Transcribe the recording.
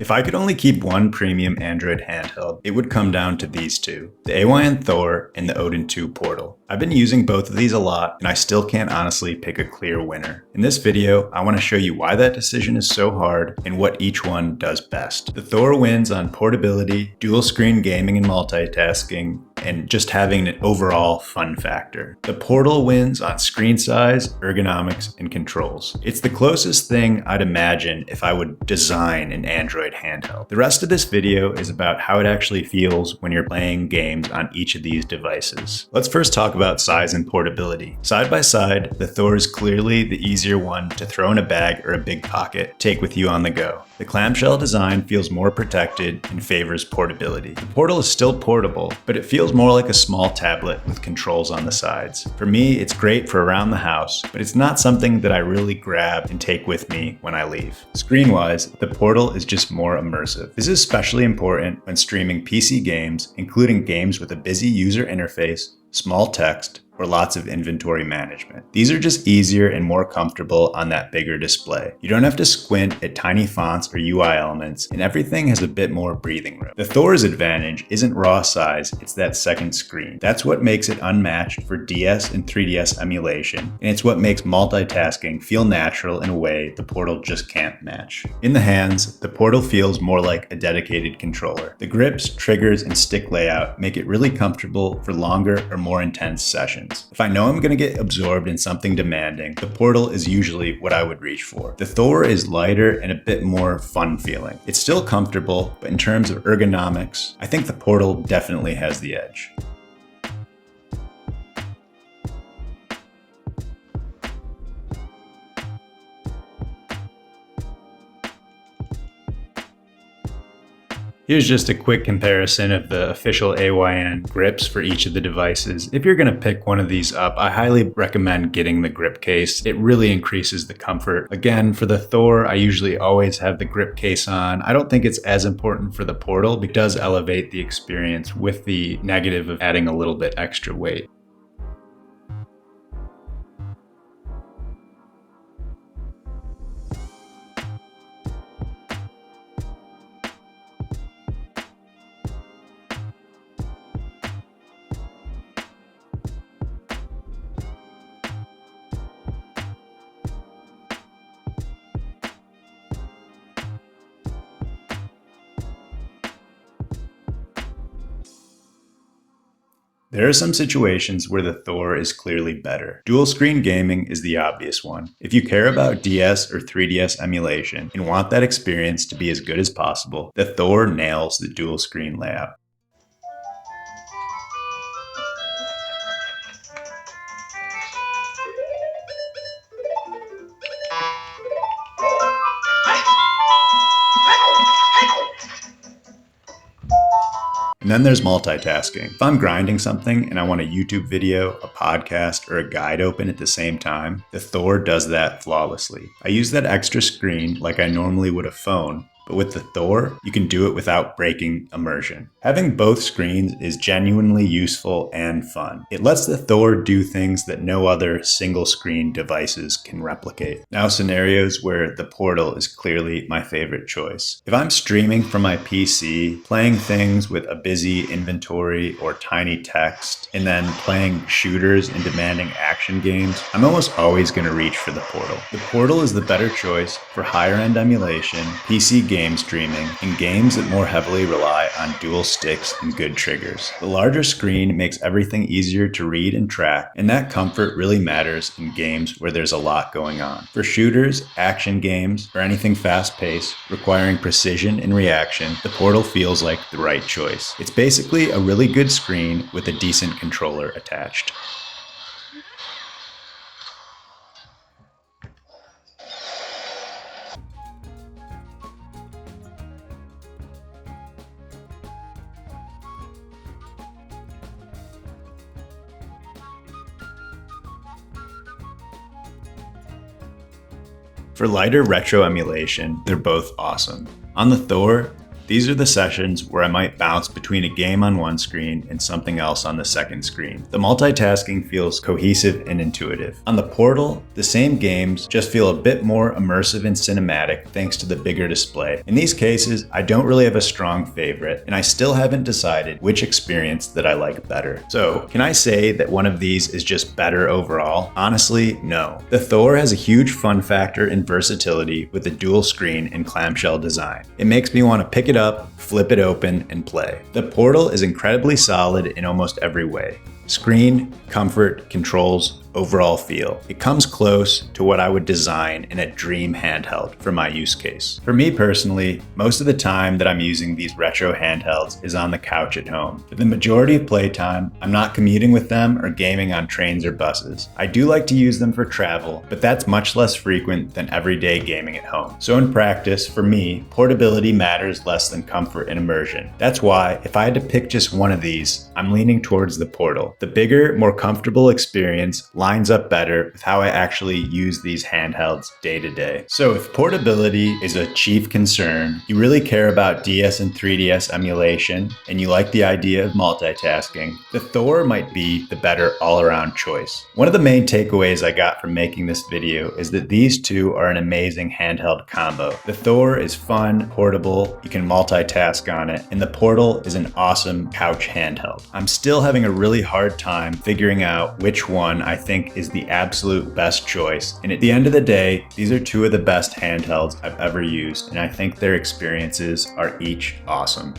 If I could only keep one premium Android handheld, it would come down to these two, the AYN Thor and the Odin 2 Portal. I've been using both of these a lot, and I still can't honestly pick a clear winner. In this video, I want to show you why that decision is so hard and what each one does best. The Thor wins on portability, dual screen gaming and multitasking, and just having an overall fun factor. The Portal wins on screen size, ergonomics, and controls. It's the closest thing I'd imagine if I would design an Android handheld. The rest of this video is about how it actually feels when you're playing games on each of these devices. Let's first talk about size and portability. Side by side, the Thor is clearly the easier one to throw in a bag or a big pocket, take with you on the go. The clamshell design feels more protected and favors portability. The Portal is still portable, but it feels more like a small tablet with controls on the sides. For me, it's great for around the house, but it's not something that I really grab and take with me when I leave. Screen-wise, the Portal is just more immersive. This is especially important when streaming PC games, including games with a busy user interface, small text, or lots of inventory management. These are just easier and more comfortable on that bigger display. You don't have to squint at tiny fonts or UI elements, and everything has a bit more breathing room. The Thor's advantage isn't raw size, it's that second screen. That's what makes it unmatched for DS and 3DS emulation, and it's what makes multitasking feel natural in a way the Portal just can't match. In the hands, the Portal feels more like a dedicated controller. The grips, triggers, and stick layout make it really comfortable for longer or more intense sessions. If I know I'm going to get absorbed in something demanding, the Portal is usually what I would reach for. The Thor is lighter and a bit more fun feeling. It's still comfortable, but in terms of ergonomics, I think the Portal definitely has the edge. Here's just a quick comparison of the official AYN grips for each of the devices. If you're going to pick one of these up, I highly recommend getting the grip case. It really increases the comfort. Again, for the Thor, I usually always have the grip case on. I don't think it's as important for the Portal, but it does elevate the experience with the negative of adding a little bit extra weight. There are some situations where the Thor is clearly better. Dual screen gaming is the obvious one. If you care about DS or 3DS emulation and want that experience to be as good as possible, the Thor nails the dual screen layout. And then there's multitasking. If I'm grinding something and I want a YouTube video, a podcast, or a guide open at the same time, the Thor does that flawlessly. I use that extra screen like I normally would a phone, but with the Thor, you can do it without breaking immersion. Having both screens is genuinely useful and fun. It lets the Thor do things that no other single screen devices can replicate. Now, scenarios where the Portal is clearly my favorite choice. If I'm streaming from my PC, playing things with a busy inventory or tiny text, and then playing shooters and demanding action games, I'm almost always going to reach for the Portal. The Portal is the better choice for higher end emulation, PC game streaming, and games that more heavily rely on dual sticks and good triggers. The larger screen makes everything easier to read and track, and that comfort really matters in games where there's a lot going on. For shooters, action games, or anything fast-paced, requiring precision and reaction, the Portal feels like the right choice. It's basically a really good screen with a decent controller attached. For lighter retro emulation, they're both awesome. On the Thor, These are the sessions where I might bounce between a game on one screen and something else on the second screen. The multitasking feels cohesive and intuitive. On the Portal, the same games just feel a bit more immersive and cinematic thanks to the bigger display. In these cases, I don't really have a strong favorite, and I still haven't decided which experience that I like better. So, can I say that one of these is just better overall? Honestly, no. The Thor has a huge fun factor and versatility with a dual screen and clamshell design. It makes me want to pick it up, flip it open, and play. The Portal is incredibly solid in almost every way. Screen, comfort, controls, overall feel. It comes close to what I would design in a dream handheld for my use case. For me personally, most of the time that I'm using these retro handhelds is on the couch at home. For the majority of playtime, I'm not commuting with them or gaming on trains or buses. I do like to use them for travel, but that's much less frequent than everyday gaming at home. So in practice, for me, portability matters less than comfort and immersion. That's why, if I had to pick just one of these, I'm leaning towards the Portal. The bigger, more comfortable experience lines up better with how I actually use these handhelds day to day. So if portability is a chief concern, you really care about DS and 3DS emulation, and you like the idea of multitasking, the Thor might be the better all-around choice. One of the main takeaways I got from making this video is that these two are an amazing handheld combo. The Thor is fun, portable, you can multitask on it, and the Portal is an awesome couch handheld. I'm still having a really hard time figuring out which one I think is the absolute best choice. And at the end of the day, these are two of the best handhelds I've ever used, and I think their experiences are each awesome.